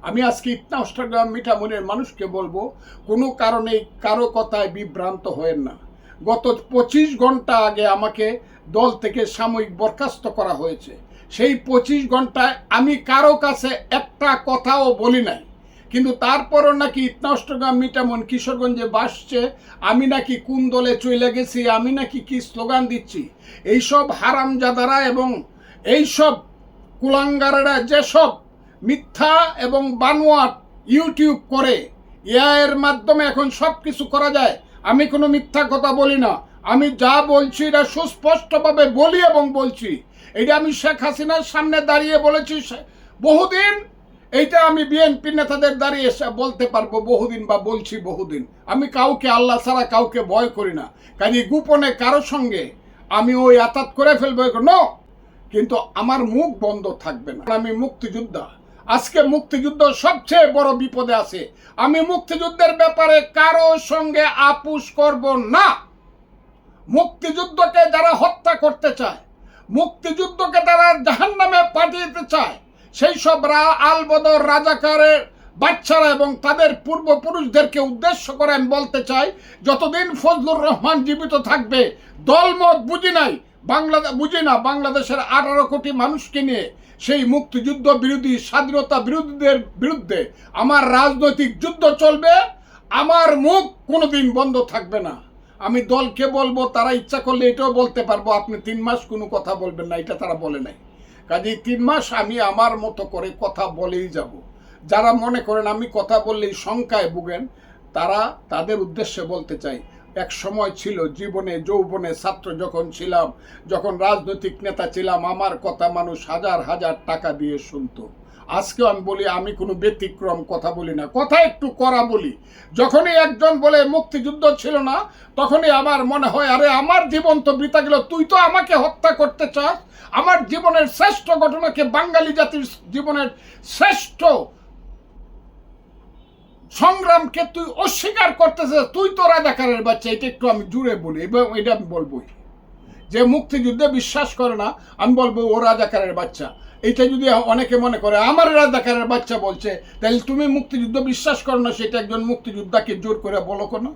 আমি আজকে ইটনা অষ্টগ্রাম মিঠামইনের মানুষকে বলবো, কোনো কারণে কারো কথায় বিভ্রান্ত হয়েন না। গত 25 ঘন্টা আগে আমাকে দল থেকে সাময়িক বরখাস্ত করা হয়েছে। সেই 25 ঘন্টায় আমি কারো কাছে একটা কথাও বলি নাই। কিন্তু তারপরও নাকি ইটনা অষ্টগ্রাম মিঠামইন কিশোরগঞ্জে বাসছে, আমি নাকি কোন দলে চলে গেছি, আমি নাকি কি স্লোগান দিচ্ছি। এইসব হারামজাদারা এবং এইসব কুলাঙ্গারেরা যেসব মিথ্যা এবং বানোয়াট ইউটিউব করে, এর মাধ্যমে এখন সব কিছু করা যায়। আমি কোনো মিথ্যা কথা বলি না। আমি যা বলছি এটা সুস্পষ্টভাবে বলি এবং বলছি। এটা আমি শেখ হাসিনার সামনে দাঁড়িয়ে বলেছি বহুদিন। এইটা আমি বিএনপি নেতাদের দাঁড়িয়ে বলতে পারবো বহুদিন, বা বলছি বহুদিন। আমি কাউকে আল্লাহ ছাড়া কাউকে ভয় করি না। কাজে গোপনে কারো সঙ্গে আমি ওই আতাত করে ফেলবো নো, কিন্তু আমার মুখ বন্ধ থাকবে না। আমি মুক্তিযোদ্ধা। আজকে মুক্তিযুদ্ধ সবচেয়ে বড় বিপদে আছে। আমি মুক্তিযুদ্ধের ব্যাপারে কারো সঙ্গে আপোষ করব না। মুক্তিযুদ্ধকে যারা হত্যা করতে চায়, মুক্তিযুদ্ধকে যারা জাহান্নামে পাঠিয়ে দিতে চায়, সেই সব আলবদর রাজাকারের বাচ্চারা এবং তাদের পূর্বপুরুষদেরকে উদ্দেশ্য করে আমি বলতে চাই, যতদিন ফজলুর রহমান জীবিত থাকবে, দলমত বুঝি না, বাংলাদেশের 18 কোটি মানুষকে নিয়ে সেই মুক্তিযুদ্ধ বিরোধী স্বাধীনতা বিরোধীদের বিরুদ্ধে আমার রাজনৈতিক যুদ্ধ চলবে। আমার মুখ কোনোদিন বন্ধ থাকবে না। আমি দলকে বলবো, তারা ইচ্ছা করলে এটাও বলতে পারবো আপনি 3 মাস কোনো কথা বলবেন না, এটা তারা বলে নাই। কাজেই 3 মাস আমি আমার মতো করে কথা বলেই যাব। যারা মনে করেন আমি কথা বললেই শঙ্কায় ভুগেন, তারা তাদের উদ্দেশ্যে বলতে চাই, এক সময় ছিল জীবনে যৌবনে ছাত্র যখন ছিলাম, যখন রাজনৈতিক নেতা ছিলাম, আমার কথা মানুষ হাজার হাজার টাকা দিয়ে শুনতো। আজকেও আমি বলি, আমি কোনো ব্যতিক্রম কথা বলি না, কথা একটু করা বলি। যখনই একজন বলে মুক্তিযুদ্ধ ছিল না, তখনই আমার মনে হয় আরে আমার জীবন তো বৃথা গেল, তুই তো আমাকে হত্যা করতে চাস, আমার জীবনের শ্রেষ্ঠ ঘটনাকে, বাঙালি জাতির জীবনের শ্রেষ্ঠ সংগ্রামকে তুই অস্বীকার করতেছিস, তুই তো রাজাকারের বাচ্চা। এটা একটু আমি জুড়ে বলি এবং এটা আমি বলবোই। যে মুক্তিযুদ্ধে বিশ্বাস করে না, আমি বলবো ও রাজাকারের বাচ্চা। এটা যদি অনেকে মনে করে আমার রাজাকারের বাচ্চা বলছে, তাহলে তুমি মুক্তিযুদ্ধ বিশ্বাস করো না, সেটা একজন মুক্তিযোদ্ধাকে জোর করে বলো কেন?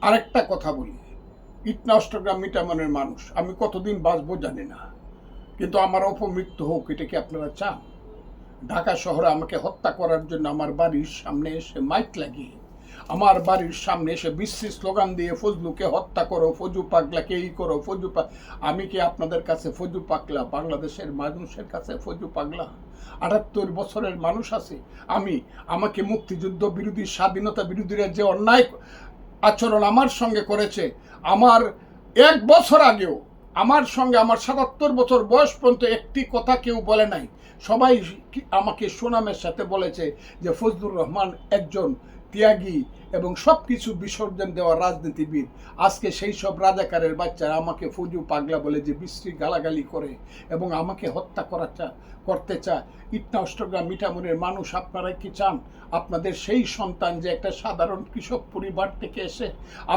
আরেকটা কথা বলি, ইটনা অষ্টগ্রাম মিটামনের মানুষ, আমি কতদিন বাঁচবো জানি না, কিন্তু আমার অপমৃত্যু হোক, এটা কি আপনারা চান? ঢাকা শহরে আমাকে হত্যা করার জন্য আমার বাড়ির সামনে এসে মাইক লাগিয়ে, আমার বাড়ির সামনে এসে বিশ্রী স্লোগান দিয়ে ফজলুকে হত্যা করো, ফজু পাগলাকে এই করো, ফজু আমি কি আপনাদের কাছে ফজু পাগলা? বাংলাদেশের মানুষের কাছে ফজু পাগলা? 78 বছরের মানুষ আছে। আমাকে মুক্তিযুদ্ধ বিরোধী, স্বাধীনতা বিরোধীরা যে অন্যায় আচরণ আমার সঙ্গে করেছে, আমার 1 বছর আগেও আমার সঙ্গে, আমার 77 বছর বয়স পর্যন্ত একটি কথা কেউ বলে নাই। সবাই আমাকে সুনামের সাথে বলেছে যে ফজলুর রহমান একজন ত্যাগী এবং সব কিছু বিসর্জন দেওয়া রাজনীতিবিদ। আজকে সেই সব রাজাকারের বাচ্চারা আমাকে ফজু পাগলা বলে যে বিশ্রী গালাগালি করে এবং আমাকে হত্যা করতে চায়। ইটনা অষ্টগ্রাম মিঠামনের মানুষ, আপনারা কি চান আপনাদের সেই সন্তান যে একটা সাধারণ কৃষক পরিবার থেকে এসে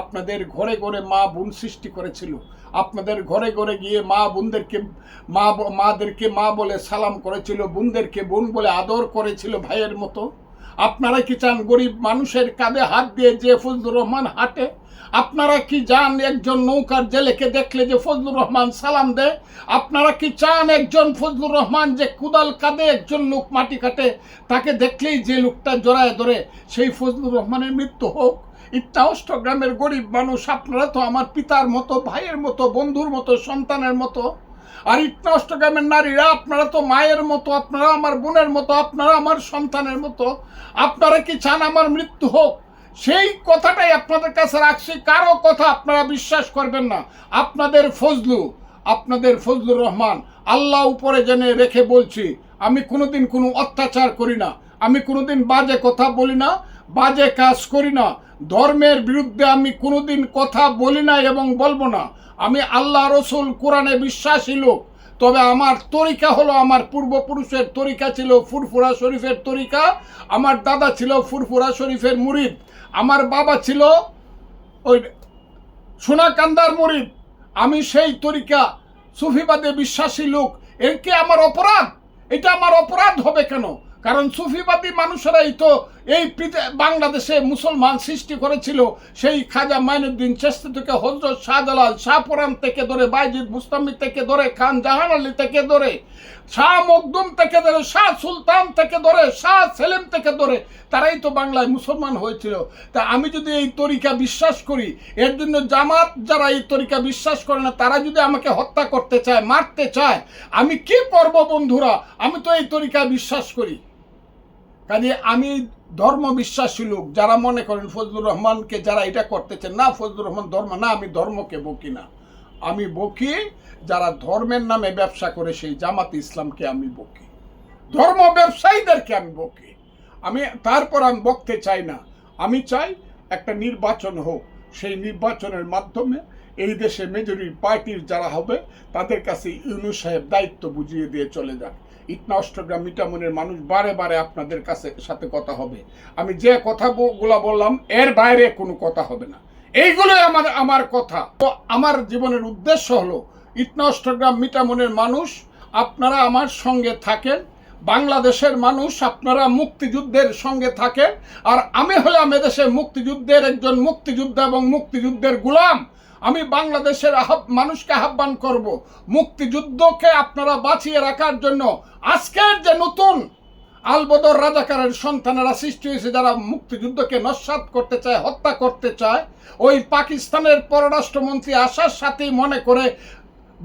আপনাদের ঘরে ঘরে মা বোন সৃষ্টি করেছিল, আপনাদের ঘরে ঘরে গিয়ে মা বোনদেরকে মাদেরকে মা বলে সালাম করেছিল, বোনদেরকে বোন বলে আদর করেছিল ভাইয়ের মতো? আপনারা কি চান গরিব মানুষের কাঁধে হাত দিয়ে যে ফজলুর রহমান হাঁটে? আপনারা কি চান একজন নৌকার জেলেকে দেখলে যে ফজলুর রহমান সালাম দেয়? আপনারা কি চান একজন ফজলুর রহমান যে কুদাল কাঁধে একজন লোক মাটি কাটে, তাকে দেখলেই যে লোকটা জড়ায় ধরে সেই ফজলুর রহমানের মৃত্যু হোক? ইটনা অষ্টগ্রামের গরিব মানুষ, আপনারা তো আমার পিতার মতো, ভাইয়ের মতো, বন্ধুর মতো, সন্তানের মতো। আর ইটনা অষ্টগ্রামের নারীরা, আপনারা তো মায়ের মতো, আপনারা আমার বোনের মতো, আপনারা আমার সন্তানের মতো। আপনারা কি চান আমার মৃত্যু হোক? সেই কথাটাই আপনাদের কাছে রাখছি, কারো কথা আপনারা বিশ্বাস করবেন না। আপনাদের ফজলুর রহমান, আল্লাহ উপরে জেনে রেখে বলছি, আমি কোনোদিন কোনো অত্যাচার করি না, আমি কোনোদিন বাজে কথা বলি না, বাজে কাজ করি না, ধর্মের বিরুদ্ধে আমি কোনোদিন কথা বলি না এবং বলবো না। আমি আল্লাহ রসুল কোরআনে বিশ্বাসী লোক। তবে আমার তরিকা হলো, আমার পূর্বপুরুষের তরিকা ছিল ফুরফুরা শরীফের তরিকা। আমার দাদা ছিল ফুরফুরা শরীফের মুরিদ, আমার বাবা ছিল ওই সোনাকান্দার মুরিদ। আমি সেই তরিকা সুফিবাদে বিশ্বাসী লোক। এর কি আমার অপরাধ? এটা আমার অপরাধ হবে কেন? কারণ সুফিবাদী মানুষেরাই তো এই বাংলাদেশে মুসলমান সৃষ্টি করেছিল। সেই খাজা মাইনুদ্দিন চিশতি থেকে হযরত শাহজালাল, শাহপুরান থেকে ধরে বাইজিদ বুস্তামি থেকে ধরে খান জাহান আলী থেকে ধরে শাহ মখদুম থেকে ধরে শাহ সুলতান থেকে ধরে শাহ সেলিম থেকে ধরে তারাই তো বাংলায় মুসলমান হয়েছিল। তা আমি যদি এই তরিকা বিশ্বাস করি, এর জন্য জামাত যারা এই তরিকা বিশ্বাস করে না, তারা যদি আমাকে হত্যা করতে চায়, মারতে চায়, আমি কি করব বন্ধুরা? আমি তো এই তরিকা বিশ্বাস করি। কাজে আমি ধর্ম বিশ্বাসী লোক। যারা মনে করেন ফজলুর রহমানকে যারা এটা করতেছেন, না ফজলুর রহমান ধর্ম না, আমি ধর্মকে বকি না, আমি বকি যারা ধর্মের নামে ব্যবসা করে সেই জামাত ইসলামকে আমি বকি, ধর্ম ব্যবসায়ীদেরকে আমি বকি। তারপর আমি বকতে চাই না। আমি চাই একটা নির্বাচন হোক, সেই নির্বাচনের মাধ্যমে এই দেশে মেজরিটি পার্টির যারা হবে তাদের কাছে ইউনূস সাহেব দায়িত্ব বুঝিয়ে দিয়ে চলে যাক। ইটনা অষ্টগ্রাম মিঠামনের মানুষ বারে বারে আপনাদের সাথে কথা হবে। আমি যে কথাগুলো বললাম এর বাইরে কোনো কথা হবে না। এইগুলোই আমার কথা। তো আমার জীবনের উদ্দেশ্য হলো ইটনা অষ্টগ্রাম মিঠামনের মানুষ, আপনারা আমার সঙ্গে থাকেন। বাংলাদেশের মানুষ, আপনারা মুক্তিযুদ্ধের সঙ্গে থাকেন। আর আমি হলাম এদেশের মুক্তিযুদ্ধের একজন মুক্তিযোদ্ধা এবং মুক্তিযুদ্ধের গোলাম। আমি বাংলাদেশের মানুষকে আহ্বান করব, মুক্তিযুদ্ধকে আপনারা বাঁচিয়ে রাখার জন্য আজকের যে নতুন আলবদর রাজাকারের সন্তানেরা সৃষ্টি হয়েছে, যারা মুক্তিযুদ্ধকে নস্যাৎ করতে চায়, হত্যা করতে চায়, ওই পাকিস্তানের পররাষ্ট্রমন্ত্রী আসার সাথেই মনে করে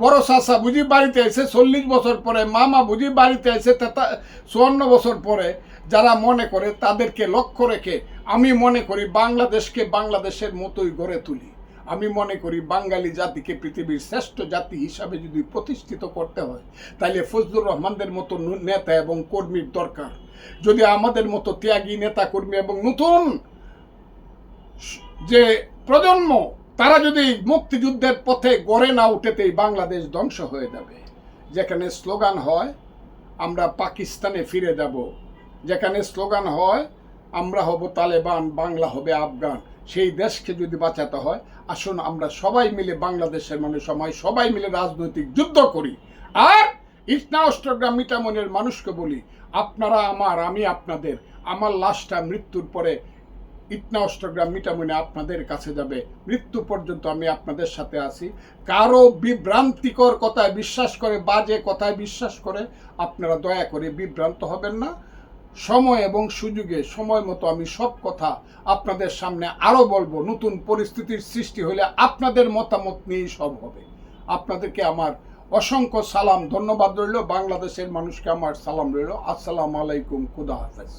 বড় চাচা বুঝি বাড়িতে এসে 40 বছর পরে, মামা বুঝি বাড়িতে এসে 54 বছর পরে, যারা মনে করে তাদেরকে লক্ষ্য রেখে আমি মনে করি বাংলাদেশকে বাংলাদেশের মতোই গড়ে তুলি। আমি মনে করি বাঙালি জাতিকে পৃথিবীর শ্রেষ্ঠ জাতি হিসাবে যদি প্রতিষ্ঠিত করতে হয়, তাহলে ফজলুর রহমানদের মতো নেতা এবং কর্মীর দরকার। যদি আমাদের মতো ত্যাগী নেতা কর্মী এবং নতুন যে প্রজন্ম, তারা যদি মুক্তিযুদ্ধের পথে গড়ে না উঠেতেই বাংলাদেশ ধ্বংস হয়ে যাবে। যেখানে স্লোগান হয় আমরা পাকিস্তানে ফিরে যাব, যেখানে স্লোগান হয় আমরা হব তালেবান, বাংলা হবে আফগান, সেই দেশকে যদি বাঁচাতে হয়, আসুন আমরা সবাই মিলে, বাংলাদেশের মানুষ সবাই মিলে রাজনৈতিক যুদ্ধ করি। আর ইটনা অষ্টগ্রাম মিঠামনের মানুষকে বলি, আপনারা আমার, আমি আপনাদের, আমার লাশটা মৃত্যুর পরে ইটনা অষ্টগ্রাম মিঠামনে আপনাদের কাছে যাবে, মৃত্যু পর্যন্ত আমি আপনাদের সাথে আছি। কারো বিভ্রান্তিকর কথায় বিশ্বাস করে, বাজে কথায় বিশ্বাস করে আপনারা দয়া করে বিভ্রান্ত হবেন না। সময় এবং সুযোগে সময় মতো আমি সব কথা আপনাদের সামনে আরও বলবো। নতুন পরিস্থিতির সৃষ্টি হলে আপনাদের মতামত নিয়েই সব হবে। আপনাদেরকে আমার অসংখ্য সালাম, ধন্যবাদ রইল। বাংলাদেশের মানুষকে আমার সালাম রইল। আসসালামু আলাইকুম, খুদা হাফেজ।